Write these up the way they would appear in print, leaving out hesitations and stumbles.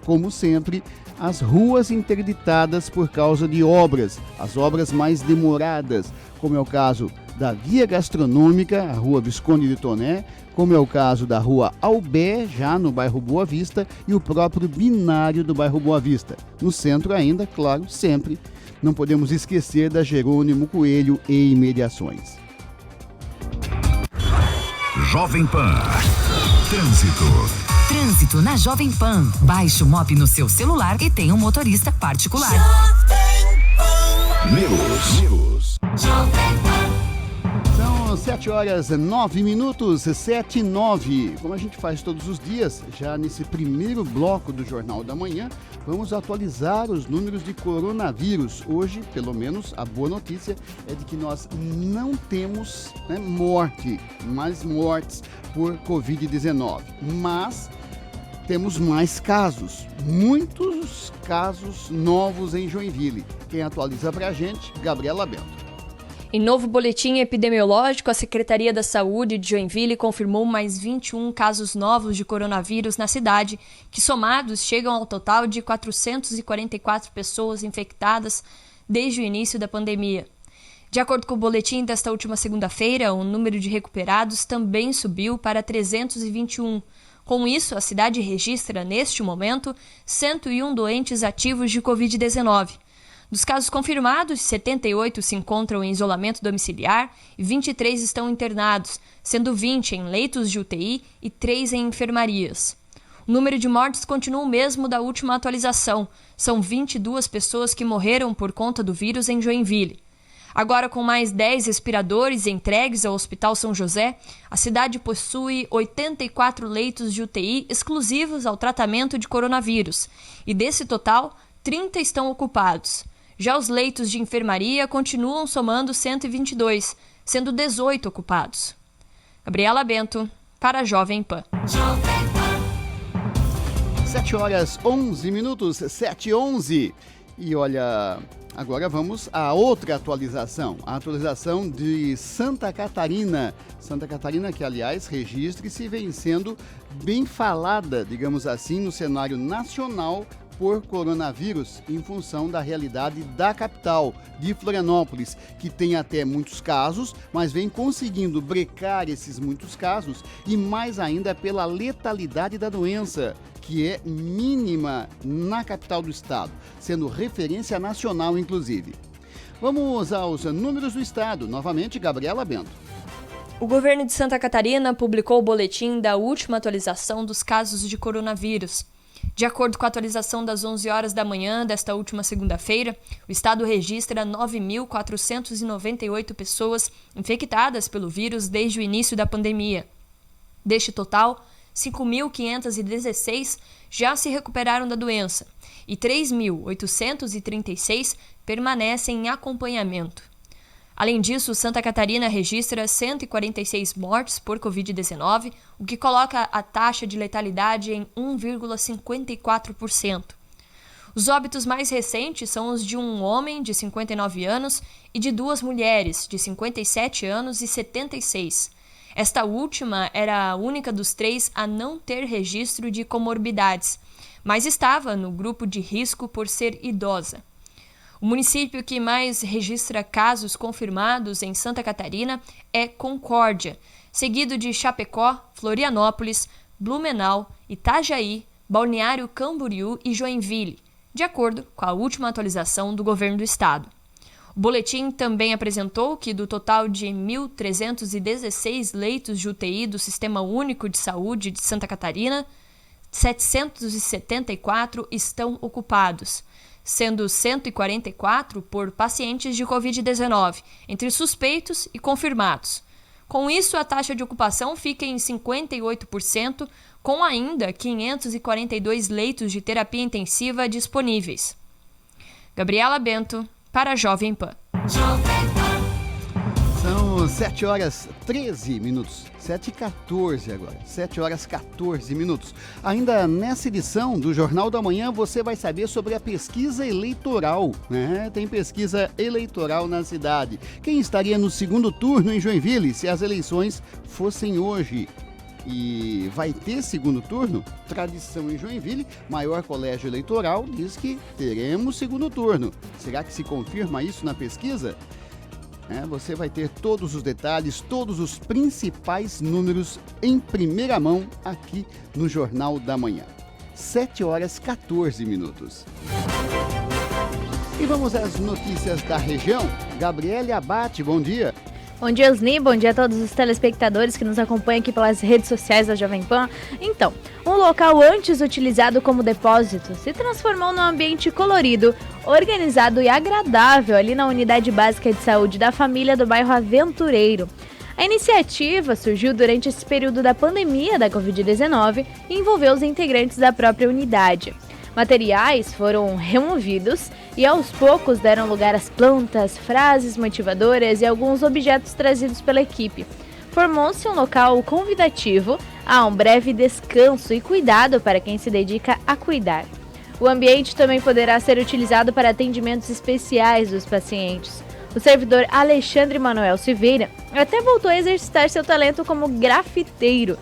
Como sempre, as ruas interditadas por causa de obras, as obras mais demoradas, como é o caso da Via Gastronômica, a Rua Visconde de Toné, como é o caso da Rua Albé, já no bairro Boa Vista, e o próprio binário do bairro Boa Vista. No centro ainda, claro, sempre, não podemos esquecer da Jerônimo Coelho e imediações. Jovem Pan. Trânsito. Trânsito na Jovem Pan. Baixe o MOP no seu celular e tenha um motorista particular. News. São 7h09, 7h09. Como a gente faz todos os dias, já nesse primeiro bloco do Jornal da Manhã, vamos atualizar os números de coronavírus. Hoje, pelo menos, a boa notícia é de que nós não temos mais mortes por Covid-19, mas temos mais casos, muitos casos novos em Joinville. Quem atualiza pra gente, Gabriela Bento. Em novo boletim epidemiológico, a Secretaria da Saúde de Joinville confirmou mais 21 casos novos de coronavírus na cidade, que somados chegam ao total de 444 pessoas infectadas desde o início da pandemia. De acordo com o boletim desta última segunda-feira, o número de recuperados também subiu para 321. Com isso, a cidade registra, neste momento, 101 doentes ativos de Covid-19. Dos casos confirmados, 78 se encontram em isolamento domiciliar e 23 estão internados, sendo 20 em leitos de UTI e 3 em enfermarias. O número de mortes continua o mesmo da última atualização. São 22 pessoas que morreram por conta do vírus em Joinville. Agora, com mais 10 respiradores entregues ao Hospital São José, a cidade possui 84 leitos de UTI exclusivos ao tratamento de coronavírus. E desse total, 30 estão ocupados. Já os leitos de enfermaria continuam somando 122, sendo 18 ocupados. Gabriela Bento, para a Jovem Pan. 7h11, 7h11. E olha, agora vamos à outra atualização, a atualização de Santa Catarina. Santa Catarina que, aliás, registre-se, vem sendo bem falada, digamos assim, no cenário nacional por coronavírus, em função da realidade da capital, de Florianópolis, que tem até muitos casos, mas vem conseguindo brecar esses muitos casos e mais ainda pela letalidade da doença, que é mínima na capital do estado, sendo referência nacional, inclusive. Vamos aos números do estado. Novamente, Gabriela Bento. O governo de Santa Catarina publicou o boletim da última atualização dos casos de coronavírus. De acordo com a atualização das 11 horas da manhã desta última segunda-feira, o estado registra 9.498 pessoas infectadas pelo vírus desde o início da pandemia. Deste total, 5.516 já se recuperaram da doença e 3.836 permanecem em acompanhamento. Além disso, Santa Catarina registra 146 mortes por Covid-19, o que coloca a taxa de letalidade em 1,54%. Os óbitos mais recentes são os de um homem de 59 anos e de duas mulheres de 57 anos e 76. Esta última era a única dos três a não ter registro de comorbidades, mas estava no grupo de risco por ser idosa. O município que mais registra casos confirmados em Santa Catarina é Concórdia, seguido de Chapecó, Florianópolis, Blumenau, Itajaí, Balneário Camboriú e Joinville, de acordo com a última atualização do governo do estado. O boletim também apresentou que do total de 1.316 leitos de UTI do Sistema Único de Saúde de Santa Catarina, 774 estão ocupados, sendo 144 por pacientes de Covid-19, entre suspeitos e confirmados. Com isso, a taxa de ocupação fica em 58%, com ainda 542 leitos de terapia intensiva disponíveis. Gabriela Bento, para a Jovem Pan. São 7h13, 7h14 agora, 7h14. Ainda nessa edição do Jornal da Manhã, você vai saber sobre a pesquisa eleitoral, né? Tem pesquisa eleitoral na cidade. Quem estaria no segundo turno em Joinville se as eleições fossem hoje? E vai ter segundo turno? Tradição em Joinville, maior colégio eleitoral diz que teremos segundo turno. Será que se confirma isso na pesquisa? Você vai ter todos os detalhes, todos os principais números em primeira mão aqui no Jornal da Manhã. 7h14. E vamos às notícias da região. Gabriele Abate, bom dia. Bom dia, Osni. Bom dia a todos os telespectadores que nos acompanham aqui pelas redes sociais da Jovem Pan. Então, um local antes utilizado como depósito se transformou num ambiente colorido, organizado e agradável ali na Unidade Básica de Saúde da Família do bairro Aventureiro. A iniciativa surgiu durante esse período da pandemia da Covid-19 e envolveu os integrantes da própria unidade. Materiais foram removidos e aos poucos deram lugar às plantas, frases motivadoras e alguns objetos trazidos pela equipe. Formou-se um local convidativo a um breve descanso e cuidado para quem se dedica a cuidar. O ambiente também poderá ser utilizado para atendimentos especiais dos pacientes. O servidor Alexandre Manuel Silveira até voltou a exercitar seu talento como grafiteiro.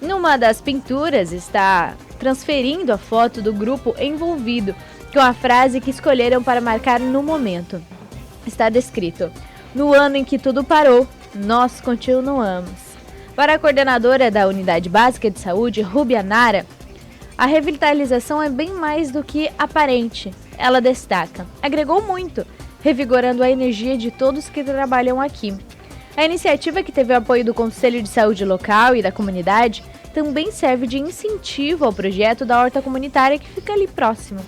Numa das pinturas está transferindo a foto do grupo envolvido com a frase que escolheram para marcar no momento. Está descrito: "No ano em que tudo parou, nós continuamos." Para a coordenadora da Unidade Básica de Saúde, Rúbia Nara, a revitalização é bem mais do que aparente. Ela destaca: agregou muito, revigorando a energia de todos que trabalham aqui. A iniciativa, que teve o apoio do Conselho de Saúde local e da comunidade, também serve de incentivo ao projeto da horta comunitária que fica ali próximo.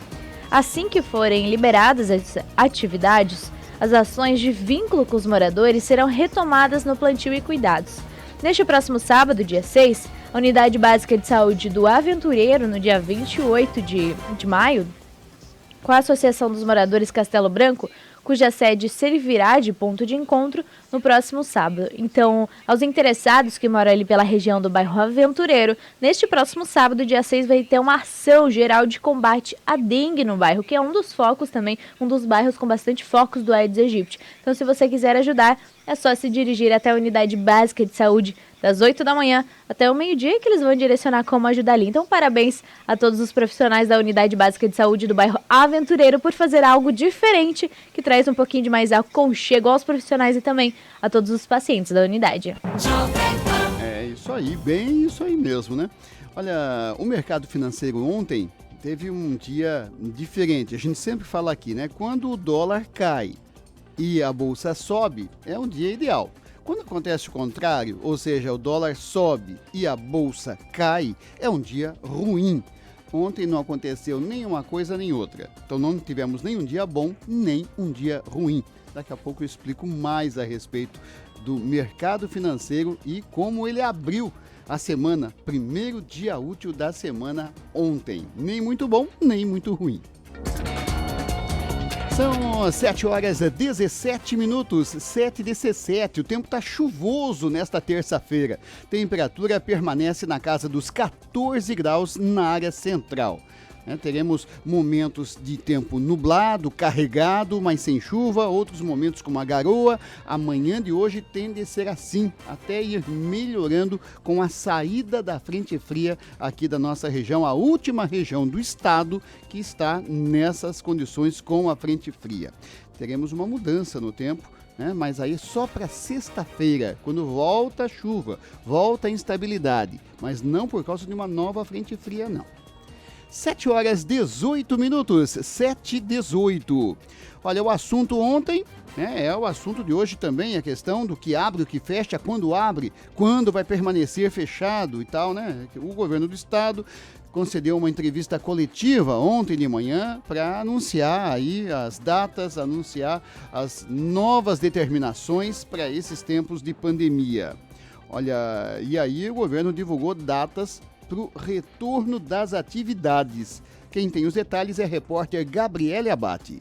Assim que forem liberadas as atividades, as ações de vínculo com os moradores serão retomadas no plantio e cuidados. Neste próximo sábado, dia 6, a Unidade Básica de Saúde do Aventureiro, no dia 28 de maio, com a Associação dos Moradores Castelo Branco, cuja sede servirá de ponto de encontro no próximo sábado. Então, aos interessados que moram ali pela região do bairro Aventureiro, neste próximo sábado, dia 6, vai ter uma ação geral de combate à dengue no bairro, que é um dos focos também, um dos bairros com bastante focos do Aedes aegypti. Então, se você quiser ajudar, é só se dirigir até a Unidade Básica de Saúde das 8 da manhã até o meio-dia, que eles vão direcionar como ajudar ali. Então, parabéns a todos os profissionais da Unidade Básica de Saúde do bairro Aventureiro por fazer algo diferente, que traz um pouquinho de mais aconchego aos profissionais e também a todos os pacientes da unidade. É isso aí, bem isso aí mesmo, né? Olha, o mercado financeiro ontem teve um dia diferente. A gente sempre fala aqui, né? Quando o dólar cai e a bolsa sobe, é um dia ideal. Quando acontece o contrário, ou seja, o dólar sobe e a bolsa cai, é um dia ruim. Ontem não aconteceu nem uma coisa nem outra. Então não tivemos nem um dia bom, nem um dia ruim. Daqui a pouco eu explico mais a respeito do mercado financeiro e como ele abriu a semana, primeiro dia útil da semana ontem. Nem muito bom, nem muito ruim. São 7h17, 7h17. O tempo está chuvoso nesta terça-feira. Temperatura permanece na casa dos 14 graus na área central. Teremos momentos de tempo nublado, carregado, mas sem chuva, outros momentos com uma garoa. A manhã de hoje tende a ser assim, até ir melhorando com a saída da frente fria aqui da nossa região, a última região do estado que está nessas condições com a frente fria. Teremos uma mudança no tempo, mas aí só para sexta-feira, quando volta a chuva, volta a instabilidade, mas não por causa de uma nova frente fria, não. 7h18, 7h18. Olha, o assunto ontem, é o assunto de hoje também, a questão do que abre, o que fecha, quando abre, quando vai permanecer fechado e tal, né? O governo do estado concedeu uma entrevista coletiva ontem de manhã para anunciar aí as datas, anunciar as novas determinações para esses tempos de pandemia. Olha, e aí o governo divulgou datas para o retorno das atividades. Quem tem os detalhes é a repórter Gabriele Abate.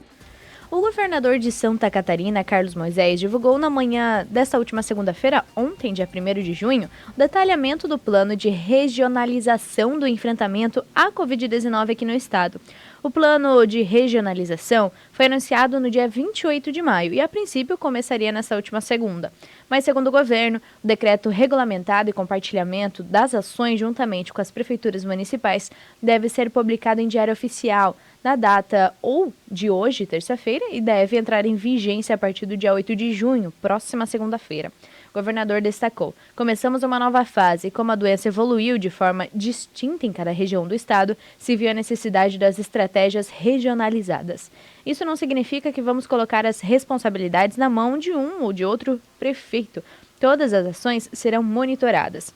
O governador de Santa Catarina, Carlos Moisés, divulgou na manhã desta última segunda-feira, ontem, dia 1º de junho, o detalhamento do plano de regionalização do enfrentamento à Covid-19 aqui no estado. O plano de regionalização foi anunciado no dia 28 de maio e, a princípio, começaria nesta última segunda. Mas, segundo o governo, o decreto regulamentado e compartilhamento das ações juntamente com as prefeituras municipais deve ser publicado em Diário Oficial na data ou de hoje, terça-feira, e deve entrar em vigência a partir do dia 8 de junho, próxima segunda-feira. O governador destacou: começamos uma nova fase e como a doença evoluiu de forma distinta em cada região do estado, se viu a necessidade das estratégias regionalizadas. Isso não significa que vamos colocar as responsabilidades na mão de um ou de outro prefeito. Todas as ações serão monitoradas.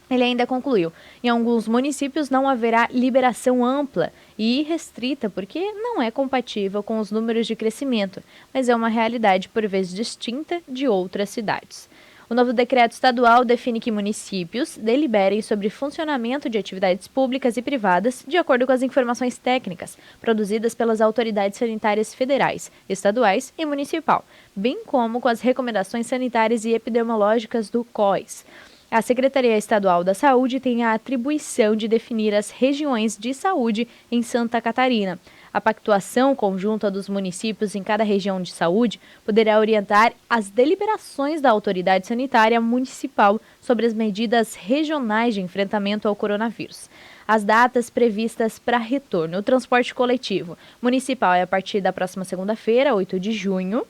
Ele ainda concluiu: em alguns municípios não haverá liberação ampla e irrestrita porque não é compatível com os números de crescimento, mas é uma realidade por vezes distinta de outras cidades. O novo decreto estadual define que municípios deliberem sobre funcionamento de atividades públicas e privadas de acordo com as informações técnicas produzidas pelas autoridades sanitárias federais, estaduais e municipal, bem como com as recomendações sanitárias e epidemiológicas do COIS. A Secretaria Estadual da Saúde tem a atribuição de definir as regiões de saúde em Santa Catarina. A pactuação conjunta dos municípios em cada região de saúde poderá orientar as deliberações da autoridade sanitária municipal sobre as medidas regionais de enfrentamento ao coronavírus. As datas previstas para retorno: o transporte coletivo municipal é a partir da próxima segunda-feira, 8 de junho.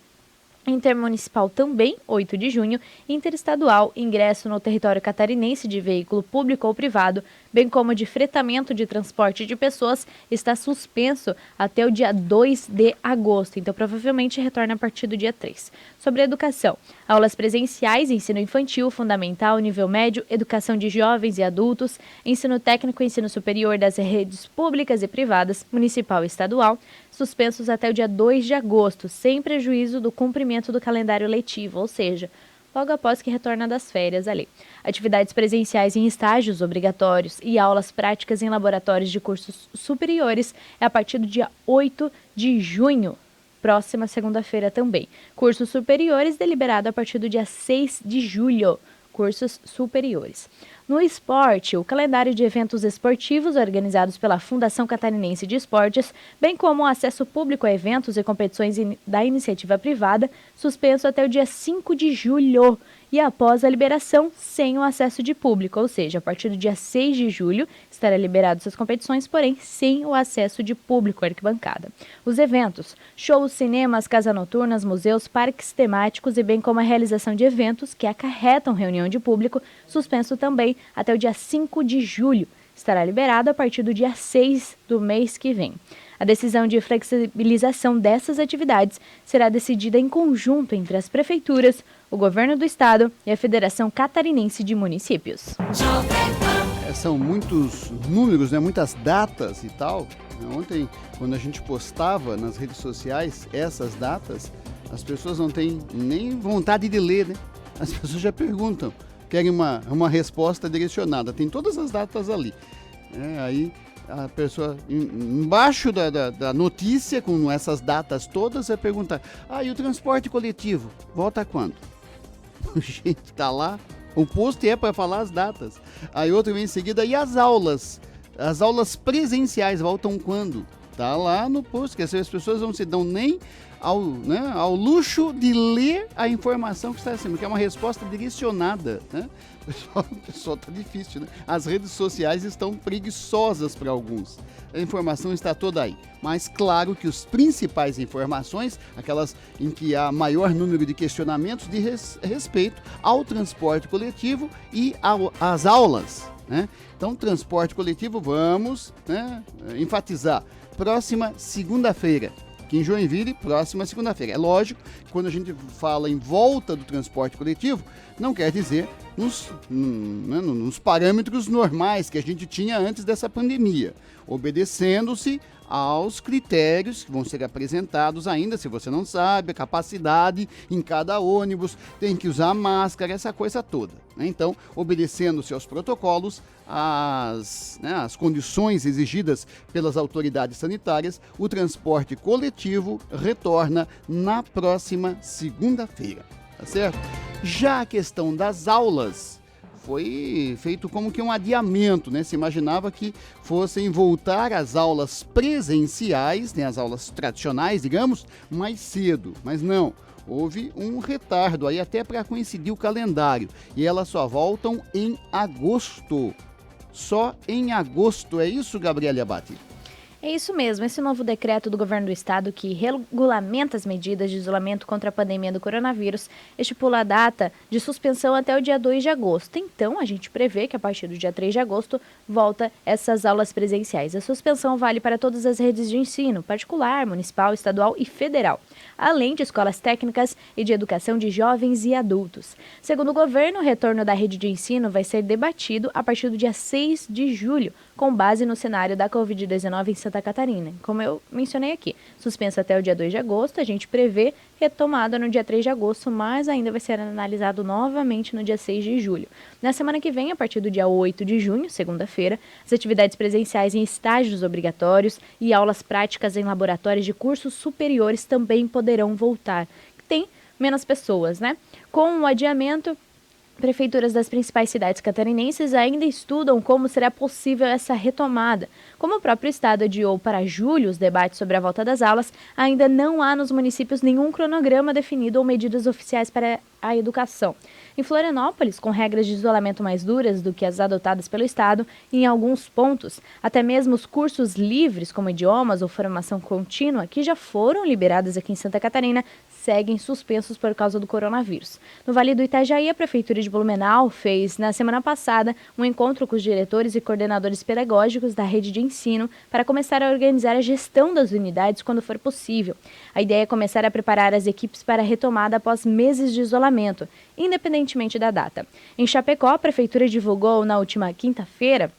Intermunicipal também, 8 de junho, interestadual, ingresso no território catarinense de veículo público ou privado, bem como de fretamento de transporte de pessoas, está suspenso até o dia 2 de agosto, então provavelmente retorna a partir do dia 3. Sobre a educação: aulas presenciais, ensino infantil, fundamental, nível médio, educação de jovens e adultos, ensino técnico e ensino superior das redes públicas e privadas, municipal e estadual, suspensos até o dia 2 de agosto, sem prejuízo do cumprimento do calendário letivo, ou seja, logo após que retorna das férias ali. Atividades presenciais em estágios obrigatórios e aulas práticas em laboratórios de cursos superiores é a partir do dia 8 de junho, próxima segunda-feira também. Cursos superiores deliberado a partir do dia 6 de julho. Cursos superiores. No esporte, o calendário de eventos esportivos organizados pela Fundação Catarinense de Esportes, bem como o acesso público a eventos e competições da iniciativa privada, suspenso até o dia 5 de julho e após a liberação sem o acesso de público, ou seja, a partir do dia 6 de julho estará liberado essas competições, porém sem o acesso de público à arquibancada. Os eventos: shows, cinemas, casas noturnas, museus, parques temáticos e bem como a realização de eventos que acarretam reunião de público, suspenso também até o dia 5 de julho. Estará liberado a partir do dia 6 do mês que vem. A decisão de flexibilização dessas atividades será decidida em conjunto entre as prefeituras, o governo do estado e a Federação Catarinense de Municípios. São muitos números, né? Muitas datas e tal. Ontem, quando a gente postava nas redes sociais essas datas, as pessoas não têm nem vontade de ler, né? As pessoas já perguntam, querem uma resposta direcionada. Tem todas as datas ali. Aí a pessoa, embaixo da notícia, com essas datas todas, vai perguntar: e o transporte coletivo? Volta quando? Gente, tá lá. O post é para falar as datas. Aí outro vem em seguida: e as aulas? As aulas presenciais voltam quando? Tá lá no post, que as pessoas não se dão nem ao luxo de ler a informação que está acima, que é uma resposta direcionada, né? O pessoal tá difícil, né? As redes sociais estão preguiçosas para alguns. A informação está toda aí. Mas claro que as principais informações, aquelas em que há maior número de questionamentos, de respeito ao transporte coletivo e às aulas, né? Então, transporte coletivo, vamos, né, enfatizar. Próxima segunda-feira. Aqui em Joinville, próxima segunda-feira. É lógico que quando a gente fala em volta do transporte coletivo, não quer dizer nos parâmetros normais que a gente tinha antes dessa pandemia, obedecendo-se aos critérios que vão ser apresentados ainda, se você não sabe, a capacidade em cada ônibus, tem que usar máscara, essa coisa toda, né? Então, obedecendo-se aos protocolos, às condições exigidas pelas autoridades sanitárias, o transporte coletivo retorna na próxima segunda-feira, tá certo? Já a questão das aulas foi feito como que um adiamento, né? Se imaginava que fossem voltar às aulas presenciais, né? As aulas tradicionais, digamos, mais cedo, mas não. Houve um retardo aí até para coincidir o calendário e elas só voltam em agosto. Só em agosto, é isso, Gabriela Abate? É isso mesmo, esse novo decreto do governo do estado que regulamenta as medidas de isolamento contra a pandemia do coronavírus estipula a data de suspensão até o dia 2 de agosto. Então, a gente prevê que a partir do dia 3 de agosto volta essas aulas presenciais. A suspensão vale para todas as redes de ensino, particular, municipal, estadual e federal, além de escolas técnicas e de educação de jovens e adultos. Segundo o governo, o retorno da rede de ensino vai ser debatido a partir do dia 6 de julho, com base no cenário da Covid-19 em Santa Catarina. Como eu mencionei aqui, suspenso até o dia 2 de agosto, a gente prevê retomada no dia 3 de agosto, mas ainda vai ser analisado novamente no dia 6 de julho. Na semana que vem, a partir do dia 8 de junho, segunda-feira, as atividades presenciais em estágios obrigatórios e aulas práticas em laboratórios de cursos superiores também poderão voltar. Tem menos pessoas, né? Com o adiamento, prefeituras das principais cidades catarinenses ainda estudam como será possível essa retomada. Como o próprio estado adiou para julho os debates sobre a volta das aulas, ainda não há nos municípios nenhum cronograma definido ou medidas oficiais para a educação. Em Florianópolis, com regras de isolamento mais duras do que as adotadas pelo estado, e em alguns pontos, até mesmo os cursos livres, como idiomas ou formação contínua, que já foram liberados aqui em Santa Catarina, seguem suspensos por causa do coronavírus. No Vale do Itajaí, a Prefeitura de Blumenau fez, na semana passada, um encontro com os diretores e coordenadores pedagógicos da rede de ensino para começar a organizar a gestão das unidades quando for possível. A ideia é começar a preparar as equipes para a retomada após meses de isolamento, independentemente da data. Em Chapecó, a Prefeitura divulgou na última quinta-feira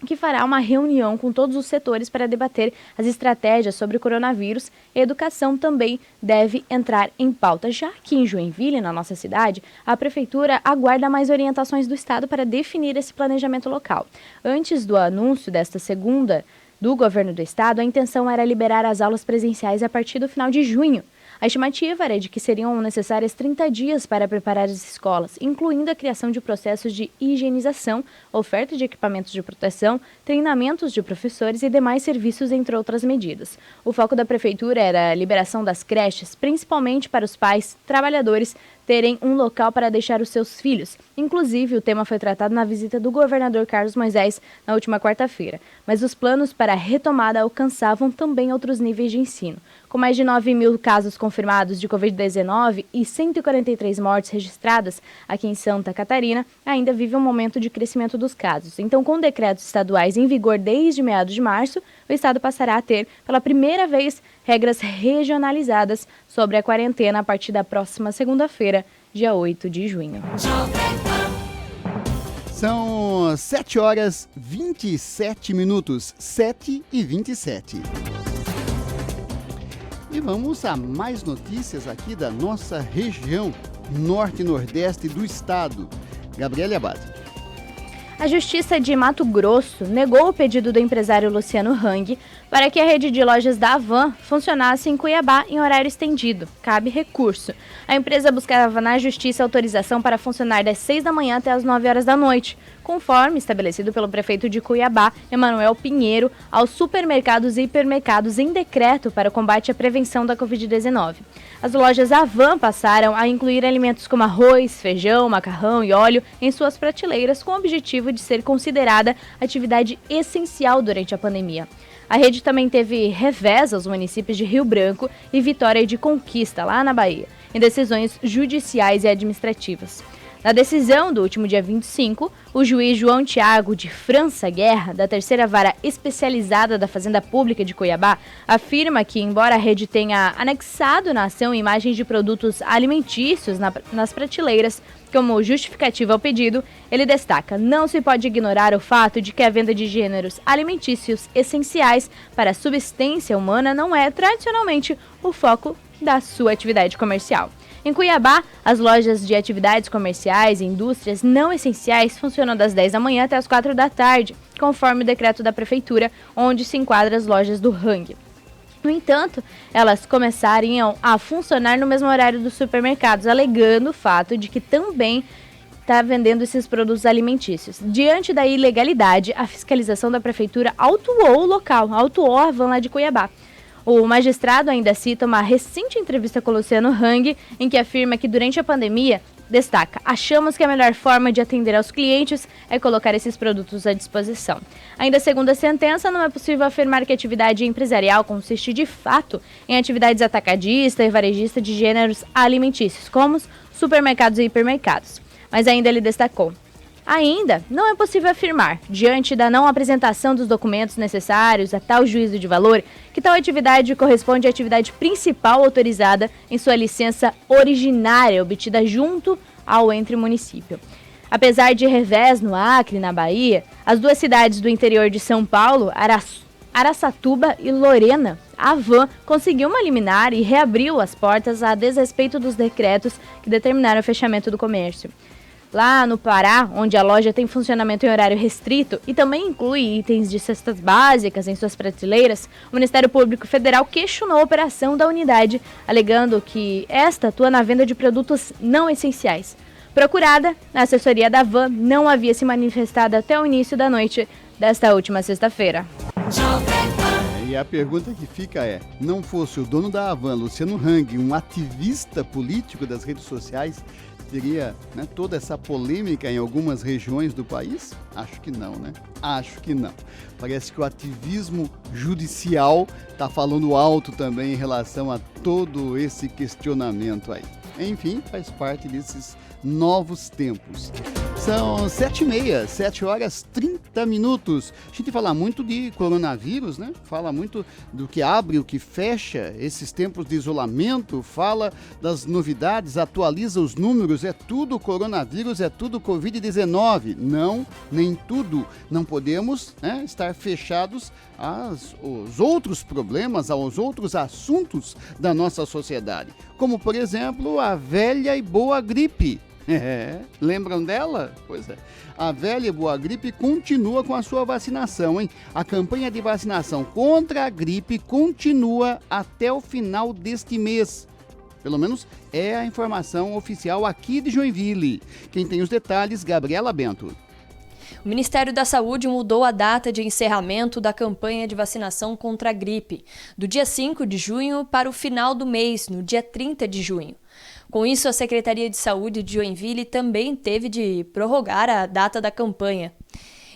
que fará uma reunião com todos os setores para debater as estratégias sobre o coronavírus. A educação também deve entrar em pauta. Já aqui em Joinville, na nossa cidade, a Prefeitura aguarda mais orientações do Estado para definir esse planejamento local. Antes do anúncio desta segunda do governo do Estado, a intenção era liberar as aulas presenciais a partir do final de junho. A estimativa era de que seriam necessários 30 dias para preparar as escolas, incluindo a criação de processos de higienização, oferta de equipamentos de proteção, treinamentos de professores e demais serviços, entre outras medidas. O foco da Prefeitura era a liberação das creches, principalmente para os pais trabalhadores terem um local para deixar os seus filhos. Inclusive, o tema foi tratado na visita do governador Carlos Moisés na última quarta-feira. Mas os planos para a retomada alcançavam também outros níveis de ensino. Com mais de 9 mil casos confirmados de Covid-19 e 143 mortes registradas aqui em Santa Catarina, ainda vive um momento de crescimento dos casos. Então, com decretos estaduais em vigor desde meados de março, o Estado passará a ter, pela primeira vez, regras regionalizadas sobre a quarentena a partir da próxima segunda-feira, dia 8 de junho. São 7 horas 27 minutos, 7h27. E vamos a mais notícias aqui da nossa região norte e nordeste do estado. Gabriela Abate. A Justiça de Mato Grosso negou o pedido do empresário Luciano Hang para que a rede de lojas da Havan funcionasse em Cuiabá em horário estendido. Cabe recurso. A empresa buscava na Justiça autorização para funcionar das 6 da manhã até as 9 horas da noite, conforme estabelecido pelo prefeito de Cuiabá, Emanuel Pinheiro, aos supermercados e hipermercados em decreto para o combate à prevenção da Covid-19. As lojas Havan passaram a incluir alimentos como arroz, feijão, macarrão e óleo em suas prateleiras com o objetivo de ser considerada atividade essencial durante a pandemia. A rede também teve revés aos municípios de Rio Branco e Vitória de Conquista, lá na Bahia, em decisões judiciais e administrativas. Na decisão do último dia 25, o juiz João Tiago de França Guerra, da terceira vara especializada da Fazenda Pública de Cuiabá, afirma que, embora a rede tenha anexado na ação imagens de produtos alimentícios nas prateleiras, como justificativa ao pedido, ele destaca: não se pode ignorar o fato de que a venda de gêneros alimentícios essenciais para a subsistência humana não é tradicionalmente o foco da sua atividade comercial. Em Cuiabá, as lojas de atividades comerciais e indústrias não essenciais funcionam das 10 da manhã até as 4 da tarde, conforme o decreto da Prefeitura, onde se enquadram as lojas do Hang. No entanto, elas começariam a funcionar no mesmo horário dos supermercados, alegando o fato de que também está vendendo esses produtos alimentícios. Diante da ilegalidade, a fiscalização da prefeitura autuou o local, autuou a van lá de Cuiabá. O magistrado ainda cita uma recente entrevista com o Luciano Hang, em que afirma que durante a pandemia, destaca, achamos que a melhor forma de atender aos clientes é colocar esses produtos à disposição. Ainda segundo a sentença, não é possível afirmar que a atividade empresarial consiste de fato em atividades atacadista e varejista de gêneros alimentícios, como supermercados e hipermercados. Mas ainda ele destacou: ainda não é possível afirmar, diante da não apresentação dos documentos necessários a tal juízo de valor, que tal atividade corresponde à atividade principal autorizada em sua licença originária, obtida junto ao ente município. Apesar de revés no Acre, na Bahia, as duas cidades do interior de São Paulo, Araçatuba e Lorena, a van conseguiu uma liminar e reabriu as portas a desrespeito dos decretos que determinaram o fechamento do comércio. Lá no Pará, onde a loja tem funcionamento em horário restrito e também inclui itens de cestas básicas em suas prateleiras, o Ministério Público Federal questionou a operação da unidade, alegando que esta atua na venda de produtos não essenciais. Procurada, a assessoria da van não havia se manifestado até o início da noite desta última sexta-feira. E a pergunta que fica é, não fosse o dono da van, Luciano Hang, um ativista político das redes sociais, teria, né, toda essa polêmica em algumas regiões do país? Acho que não, né? Acho que não. Parece que o ativismo judicial está falando alto também em relação a todo esse questionamento aí. Enfim, faz parte desses novos tempos. São 7h30, 7h30. A gente fala muito de coronavírus, né? Fala muito do que abre, o que fecha, esses tempos de isolamento, fala das novidades, atualiza os números, é tudo coronavírus, é tudo Covid-19. Não, nem tudo. Não podemos, né, estar fechados aos outros problemas, aos outros assuntos da nossa sociedade. Como, por exemplo, a velha e boa gripe. Lembram dela? Pois é. A velha e boa gripe continua com a sua vacinação, hein? A campanha de vacinação contra a gripe continua até o final deste mês. Pelo menos é a informação oficial aqui de Joinville. Quem tem os detalhes, Gabriela Bento. O Ministério da Saúde mudou a data de encerramento da campanha de vacinação contra a gripe, do dia 5 de junho para o final do mês, no dia 30 de junho. Com isso, a Secretaria de Saúde de Joinville também teve de prorrogar a data da campanha.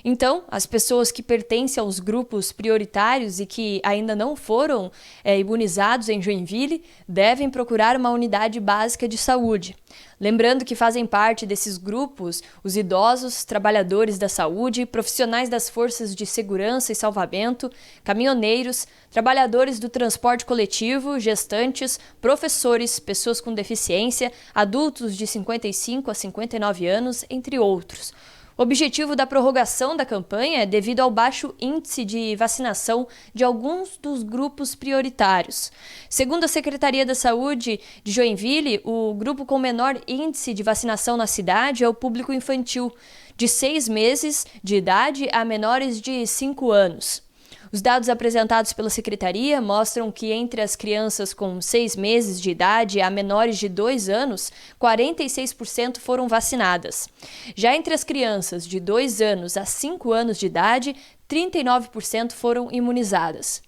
Então, as pessoas que pertencem aos grupos prioritários e que ainda não foram imunizados em Joinville devem procurar uma unidade básica de saúde. Lembrando que fazem parte desses grupos os idosos, trabalhadores da saúde, profissionais das forças de segurança e salvamento, caminhoneiros, trabalhadores do transporte coletivo, gestantes, professores, pessoas com deficiência, adultos de 55 a 59 anos, entre outros. O objetivo da prorrogação da campanha é devido ao baixo índice de vacinação de alguns dos grupos prioritários. Segundo a Secretaria da Saúde de Joinville, o grupo com menor índice de vacinação na cidade é o público infantil, de 6 meses de idade a menores de 5 anos. Os dados apresentados pela Secretaria mostram que entre as crianças com 6 meses de idade a menores de 2 anos, 46% foram vacinadas. Já entre as crianças de 2 anos a 5 anos de idade, 39% foram imunizadas.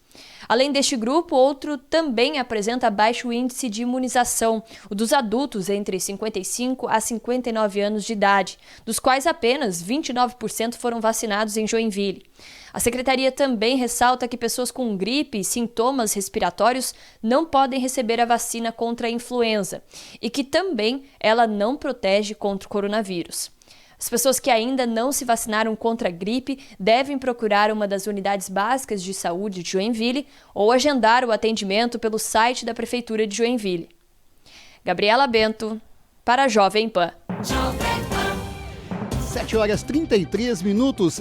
Além deste grupo, outro também apresenta baixo índice de imunização, o dos adultos entre 55 a 59 anos de idade, dos quais apenas 29% foram vacinados em Joinville. A Secretaria também ressalta que pessoas com gripe e sintomas respiratórios não podem receber a vacina contra a influenza e que também ela não protege contra o coronavírus. As pessoas que ainda não se vacinaram contra a gripe devem procurar uma das unidades básicas de saúde de Joinville ou agendar o atendimento pelo site da Prefeitura de Joinville. Gabriela Bento, para a Jovem Pan. 7h33,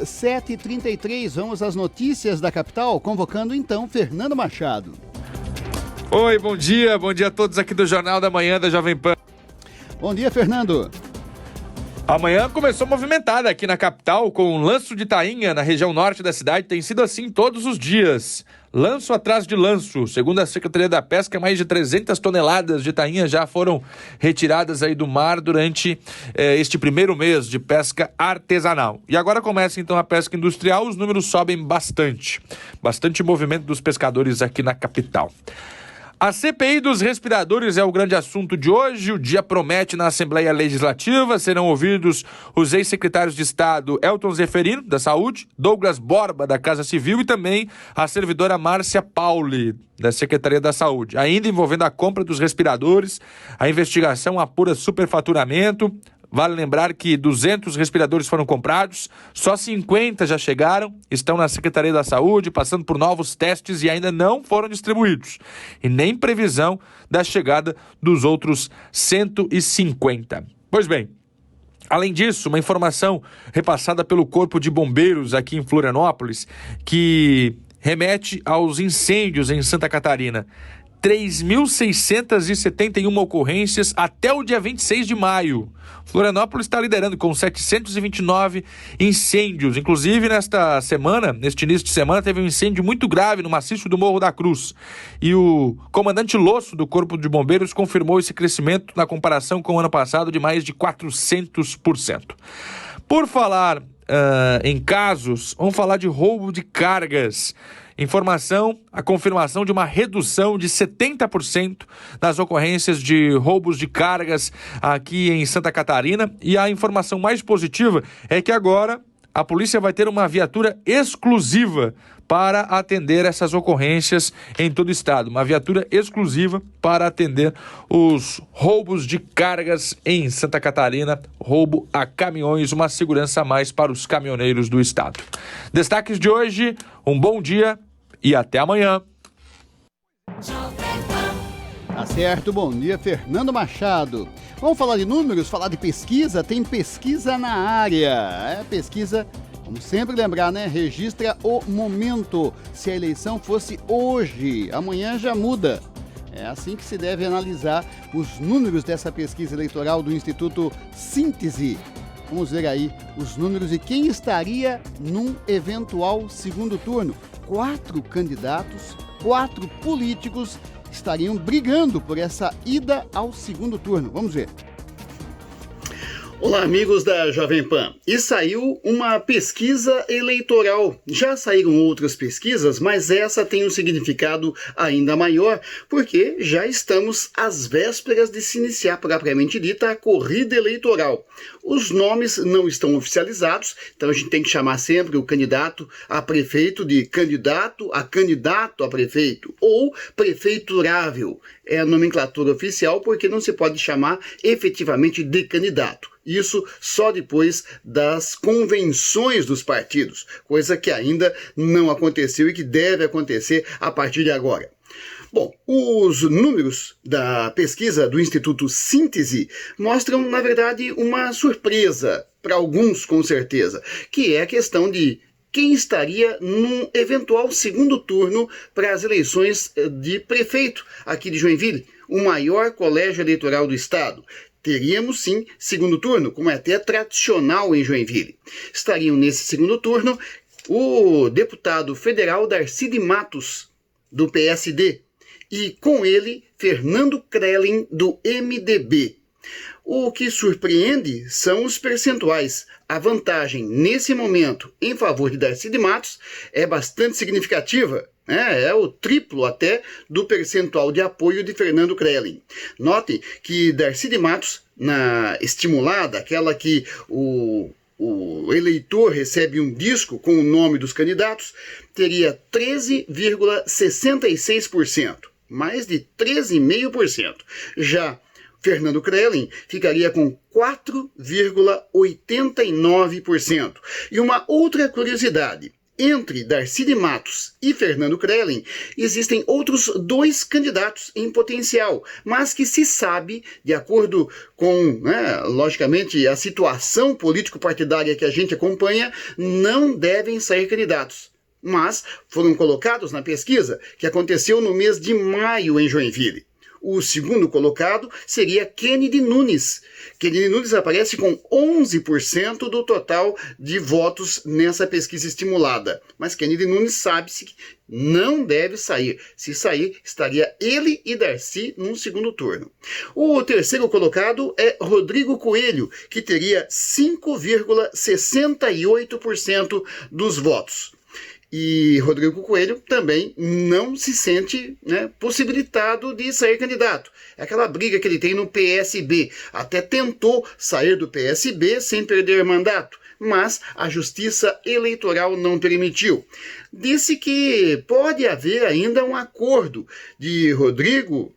7h33. Vamos às notícias da capital, convocando então Fernando Machado. Oi, bom dia a todos aqui do Jornal da Manhã da Jovem Pan. Bom dia, Fernando. Amanhã começou movimentada aqui na capital com o lanço de tainha na região norte da cidade. Tem sido assim todos os dias. Lanço atrás de lanço. Segundo a Secretaria da Pesca, mais de 300 toneladas de tainha já foram retiradas aí do mar durante este primeiro mês de pesca artesanal. E agora começa então a pesca industrial, os números sobem bastante. Bastante movimento dos pescadores aqui na capital. A CPI dos respiradores é o grande assunto de hoje. O dia promete na Assembleia Legislativa. Serão ouvidos os ex-secretários de Estado Elton Zeferino, da Saúde, Douglas Borba, da Casa Civil, e também a servidora Márcia Pauli, da Secretaria da Saúde. Ainda envolvendo a compra dos respiradores, a investigação apura superfaturamento. Vale lembrar que 200 respiradores foram comprados, só 50 já chegaram, estão na Secretaria da Saúde, passando por novos testes e ainda não foram distribuídos. E nem previsão da chegada dos outros 150. Pois bem, além disso, uma informação repassada pelo Corpo de Bombeiros aqui em Florianópolis, que remete aos incêndios em Santa Catarina. 3.671 ocorrências até o dia 26 de maio. Florianópolis está liderando com 729 incêndios. Inclusive, neste início de semana, teve um incêndio muito grave no maciço do Morro da Cruz. E o comandante Losso do Corpo de Bombeiros confirmou esse crescimento na comparação com o ano passado de mais de 400%. Por falar em casos, vamos falar de roubo de cargas. A confirmação de uma redução de 70% nas ocorrências de roubos de cargas aqui em Santa Catarina. E a informação mais positiva é que agora a polícia vai ter uma viatura exclusiva para atender essas ocorrências em todo o estado. Uma viatura exclusiva para atender os roubos de cargas em Santa Catarina, roubo a caminhões, uma segurança a mais para os caminhoneiros do estado. Destaques de hoje, um bom dia e até amanhã. Tá certo, bom dia, Fernando Machado. Vamos falar de números, falar de pesquisa? Tem pesquisa na área. Pesquisa, vamos sempre lembrar, né? Registra o momento. Se a eleição fosse hoje, amanhã já muda. É assim que se deve analisar os números dessa pesquisa eleitoral do Instituto Síntese. Vamos ver aí os números de quem estaria num eventual segundo turno. 4 candidatos, 4 políticos estariam brigando por essa ida ao segundo turno. Vamos ver. Olá, amigos da Jovem Pan. E saiu uma pesquisa eleitoral. Já saíram outras pesquisas, mas essa tem um significado ainda maior, porque já estamos às vésperas de se iniciar propriamente dita a corrida eleitoral. Os nomes não estão oficializados, então a gente tem que chamar sempre o candidato a prefeito de candidato a prefeito ou prefeiturável. É a nomenclatura oficial porque não se pode chamar efetivamente de candidato. Isso só depois das convenções dos partidos, coisa que ainda não aconteceu e que deve acontecer a partir de agora. Bom, os números da pesquisa do Instituto Síntese mostram, na verdade, uma surpresa, para alguns com certeza, que é a questão de quem estaria num eventual segundo turno para as eleições de prefeito aqui de Joinville, o maior colégio eleitoral do estado. Teríamos sim segundo turno, como é até tradicional em Joinville. Estariam nesse segundo turno o deputado federal Darcy de Matos, do PSD, e com ele Fernando Krelin, do MDB. O que surpreende são os percentuais. A vantagem nesse momento em favor de Darcy de Matos é bastante significativa. É o triplo até do percentual de apoio de Fernando Krelin. Note que Darcy de Matos, na estimulada, aquela que o eleitor recebe um disco com o nome dos candidatos, teria 13,66%, mais de 13,5%. Já Fernando Krelin ficaria com 4,89%. E uma outra curiosidade: entre Darcy de Matos e Fernando Krelin, existem outros 2 candidatos em potencial, mas que se sabe, de acordo com, logicamente, a situação político-partidária que a gente acompanha, não devem sair candidatos. Mas foram colocados na pesquisa que aconteceu no mês de maio em Joinville. O segundo colocado seria Kennedy Nunes. Kennedy Nunes aparece com 11% do total de votos nessa pesquisa estimulada. Mas Kennedy Nunes sabe-se que não deve sair. Se sair, estaria ele e Darcy num segundo turno. O terceiro colocado é Rodrigo Coelho, que teria 5,68% dos votos. E Rodrigo Coelho também não se sente, possibilitado de sair candidato. É aquela briga que ele tem no PSB. Até tentou sair do PSB sem perder mandato, mas a Justiça Eleitoral não permitiu. Disse que pode haver ainda um acordo de Rodrigo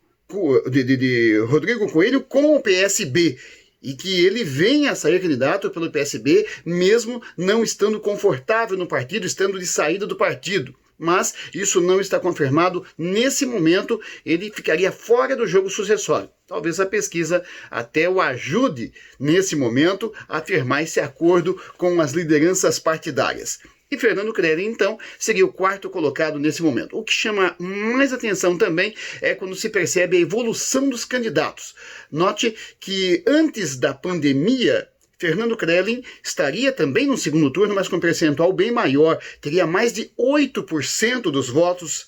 Coelho com o PSB, e que ele venha a sair candidato pelo PSB, mesmo não estando confortável no partido, estando de saída do partido. Mas isso não está confirmado. Nesse momento, ele ficaria fora do jogo sucessório. Talvez a pesquisa até o ajude, nesse momento, a firmar esse acordo com as lideranças partidárias. E Fernando Crelin, então, seria o quarto colocado nesse momento. O que chama mais atenção também é quando se percebe a evolução dos candidatos. Note que antes da pandemia, Fernando Crelin estaria também no segundo turno, mas com um percentual bem maior. Teria mais de 8% dos votos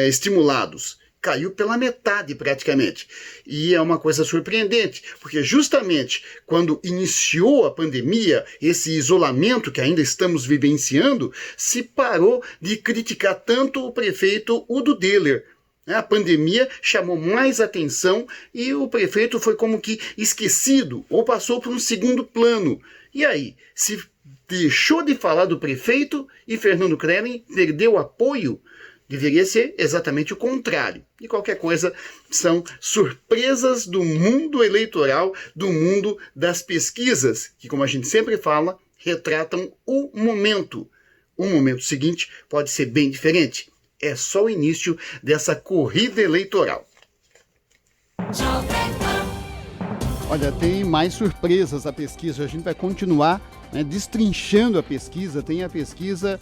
estimulados. Caiu pela metade praticamente. E é uma coisa surpreendente, porque justamente quando iniciou a pandemia, esse isolamento que ainda estamos vivenciando, se parou de criticar tanto o prefeito Udo Deller. A pandemia chamou mais atenção e o prefeito foi como que esquecido ou passou por um segundo plano. E aí, se deixou de falar do prefeito e Fernando Crelin perdeu apoio? Deveria ser exatamente o contrário. E qualquer coisa, são surpresas do mundo eleitoral, do mundo das pesquisas, que, como a gente sempre fala, retratam o momento. O momento seguinte pode ser bem diferente. É só o início dessa corrida eleitoral. Olha, tem mais surpresas a pesquisa. A gente vai continuar destrinchando a pesquisa. Tem a pesquisa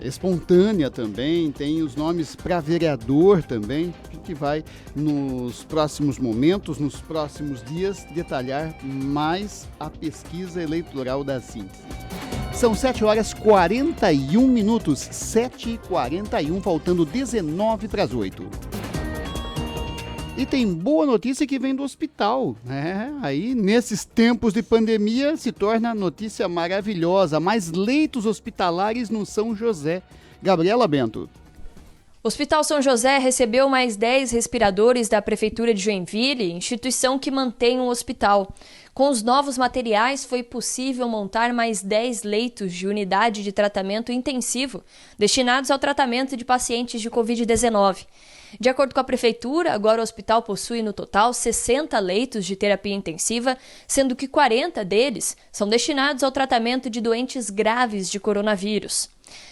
espontânea também, tem os nomes para vereador também. A gente vai, nos próximos momentos, nos próximos dias, detalhar mais a pesquisa eleitoral da Síntese. São 7h41, 7h41, faltando 19 para as 8. E tem boa notícia que vem do hospital. Aí, nesses tempos de pandemia, se torna notícia maravilhosa. Mais leitos hospitalares no São José. Gabriela Bento. O Hospital São José recebeu mais 10 respiradores da Prefeitura de Joinville, instituição que mantém o hospital. Com os novos materiais, foi possível montar mais 10 leitos de unidade de tratamento intensivo, destinados ao tratamento de pacientes de Covid-19. De acordo com a Prefeitura, agora o hospital possui no total 60 leitos de terapia intensiva, sendo que 40 deles são destinados ao tratamento de doentes graves de coronavírus.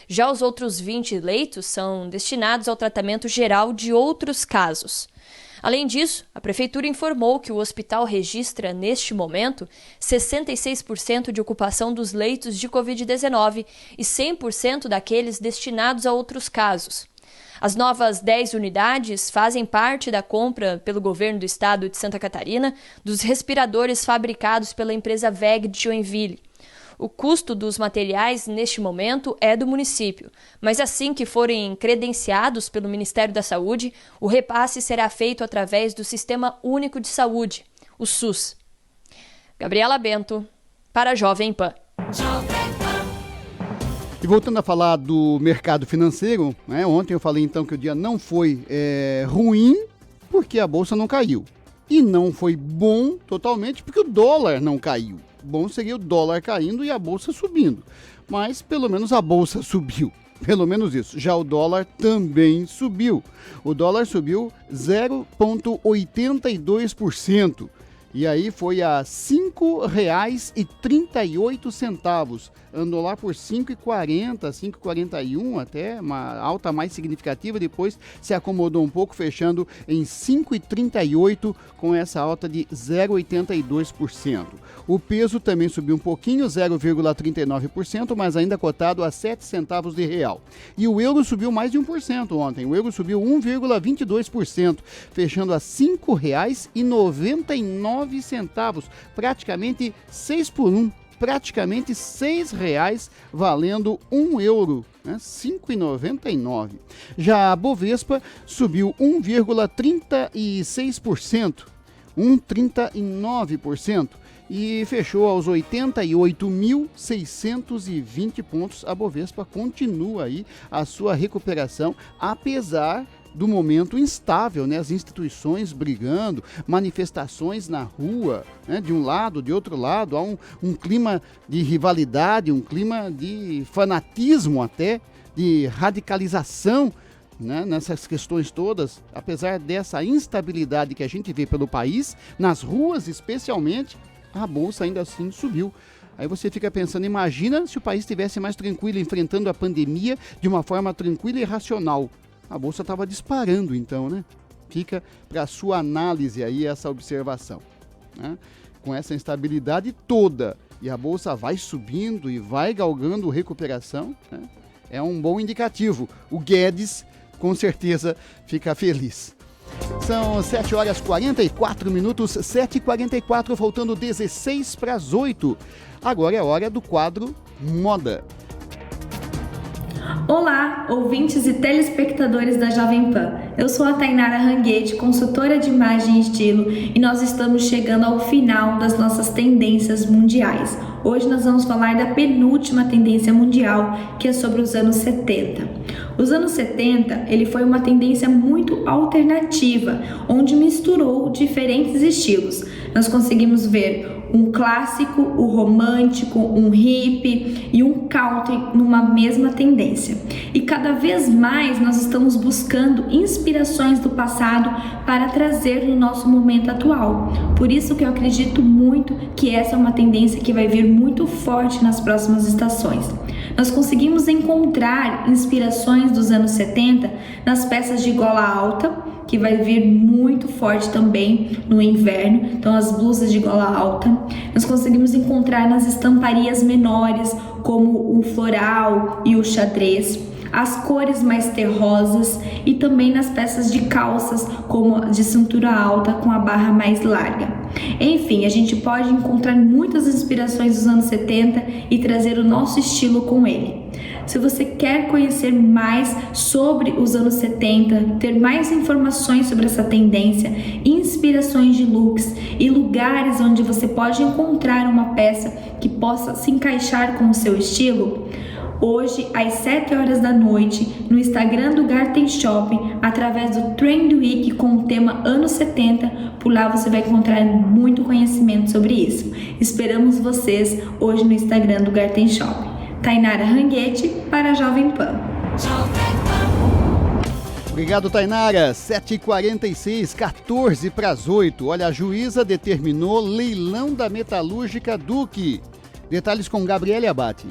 Já os outros 20 leitos são destinados ao tratamento geral de outros casos. Além disso, a Prefeitura informou que o hospital registra, neste momento, 66% de ocupação dos leitos de Covid-19 e 100% daqueles destinados a outros casos. As novas 10 unidades fazem parte da compra pelo governo do estado de Santa Catarina dos respiradores fabricados pela empresa WEG de Joinville. O custo dos materiais, neste momento, é do município, mas assim que forem credenciados pelo Ministério da Saúde, o repasse será feito através do Sistema Único de Saúde, o SUS. Gabriela Bento, para a Jovem Pan. E voltando a falar do mercado financeiro, ontem eu falei então que o dia não foi ruim porque a bolsa não caiu. E não foi bom totalmente porque o dólar não caiu. Bom seria o dólar caindo e a bolsa subindo. Mas pelo menos a bolsa subiu. Pelo menos isso. Já o dólar também subiu. O dólar subiu 0,82%. E aí foi a R$ 5,38. Andou lá por R$ 5,40, R$ 5,41 até, uma alta mais significativa. Depois se acomodou um pouco, fechando em R$ 5,38 com essa alta de 0,82%. O peso também subiu um pouquinho, 0,39%, mas ainda cotado a 7 centavos de real. E o euro subiu mais de 1% ontem. O euro subiu 1,22%, fechando a R$ 5,99, praticamente 6 por 1, praticamente R$ 6 valendo €1, né? 5,99. Já a Bovespa subiu 1,36%, 1,39%. E fechou aos 88.620 pontos. A Bovespa continua aí a sua recuperação, apesar do momento instável, né? As instituições brigando, manifestações na rua, né? De um lado, de outro lado, há um clima de rivalidade, um clima de fanatismo até, de radicalização, né? Nessas questões todas. Apesar dessa instabilidade que a gente vê pelo país, nas ruas especialmente, a bolsa ainda assim subiu. Aí você fica pensando, imagina se o país estivesse mais tranquilo, enfrentando a pandemia de uma forma tranquila e racional. A bolsa estava disparando então, né? Fica para sua análise aí essa observação, né? Com essa instabilidade toda e a bolsa vai subindo e vai galgando recuperação, né? É um bom indicativo. O Guedes com certeza fica feliz. São 7h44, 7h44, faltando 16 para as 8. Agora é hora do quadro Moda. Olá, ouvintes e telespectadores da Jovem Pan. Eu sou a Tainara Ranguete, consultora de imagem e estilo, e nós estamos chegando ao final das nossas tendências mundiais. Hoje nós vamos falar da penúltima tendência mundial, que é sobre os anos 70. Os anos 70, ele foi uma tendência muito alternativa, onde misturou diferentes estilos. Nós conseguimos ver um clássico, o romântico, um hippie e um country numa mesma tendência. E cada vez mais nós estamos buscando inspirações do passado para trazer no nosso momento atual. Por isso que eu acredito muito que essa é uma tendência que vai vir muito forte nas próximas estações. Nós conseguimos encontrar inspirações dos anos 70 nas peças de gola alta, que vai vir muito forte também no inverno, então as blusas de gola alta. Nós conseguimos encontrar nas estamparias menores, como o floral e o xadrez, as cores mais terrosas e também nas peças de calças, como de cintura alta com a barra mais larga. Enfim, a gente pode encontrar muitas inspirações dos anos 70 e trazer o nosso estilo com ele. Se você quer conhecer mais sobre os anos 70, ter mais informações sobre essa tendência, inspirações de looks e lugares onde você pode encontrar uma peça que possa se encaixar com o seu estilo, hoje às 7 horas da noite, no Instagram do Garten Shopping, através do Trend Week com o tema anos 70, por lá você vai encontrar muito conhecimento sobre isso. Esperamos vocês hoje no Instagram do Garten Shopping. Tainara Ranguete para a Jovem Pan. Obrigado, Tainara. 7h46, 14 para as 8. Olha, a juíza determinou leilão da metalúrgica Duque. Detalhes com Gabriele Abate.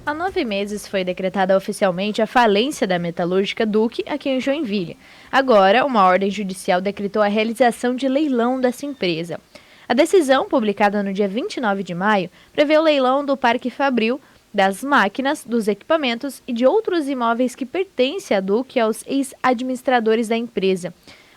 Há 9 meses foi decretada oficialmente a falência da metalúrgica Duque aqui em Joinville. Agora, uma ordem judicial decretou a realização de leilão dessa empresa. A decisão, publicada no dia 29 de maio, prevê o leilão do Parque Fabril, das máquinas, dos equipamentos e de outros imóveis que pertencem à Duque e aos ex-administradores da empresa.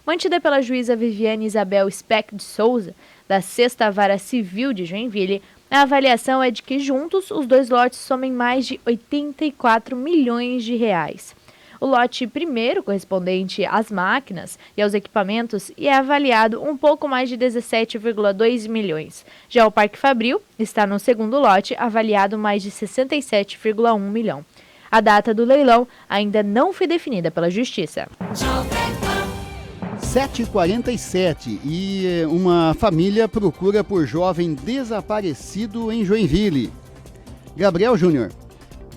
Mantida pela juíza Viviane Isabel Speck de Souza, da 6ª Vara Civil de Joinville, a avaliação é de que juntos os dois lotes somem mais de 84 milhões de reais. O lote primeiro, correspondente às máquinas e aos equipamentos, é avaliado um pouco mais de 17,2 milhões. Já o Parque Fabril está no segundo lote, avaliado mais de 67,1 milhão. A data do leilão ainda não foi definida pela Justiça. 7h47 e uma família procura por jovem desaparecido em Joinville. Gabriel Júnior.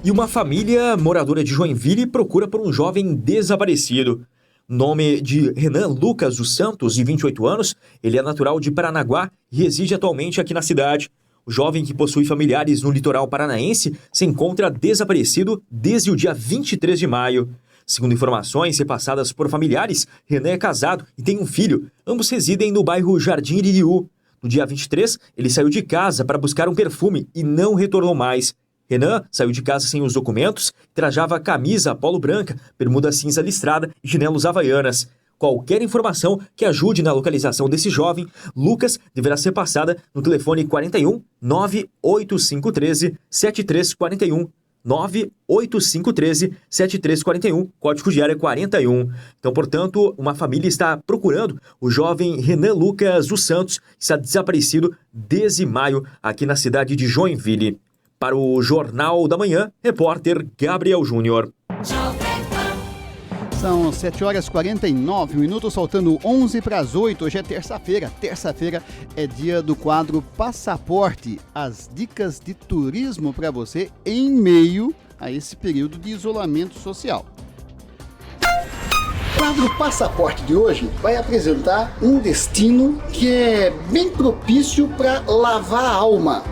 E uma família moradora de Joinville procura por um jovem desaparecido. Nome de Renan Lucas dos Santos, de 28 anos, ele é natural de Paranaguá e reside atualmente aqui na cidade. O jovem, que possui familiares no litoral paranaense, se encontra desaparecido desde o dia 23 de maio. Segundo informações repassadas por familiares, Renan é casado e tem um filho. Ambos residem no bairro Jardim Iririú. No dia 23, ele saiu de casa para buscar um perfume e não retornou mais. Renan saiu de casa sem os documentos, trajava camisa polo branca, bermuda cinza listrada e chinelos havaianas. Qualquer informação que ajude na localização desse jovem, Lucas, deverá ser passada no telefone 41 98513 7341. 98513 7341, código de área 41. Então, portanto, uma família está procurando o jovem Renan Lucas dos Santos, que está desaparecido desde maio aqui na cidade de Joinville. Para o Jornal da Manhã, repórter Gabriel Júnior. São 7h49, faltando 11 para as 8. Hoje é terça-feira. Terça-feira é dia do quadro Passaporte. As dicas de turismo para você em meio a esse período de isolamento social. O quadro Passaporte de hoje vai apresentar um destino que é bem propício para lavar a alma.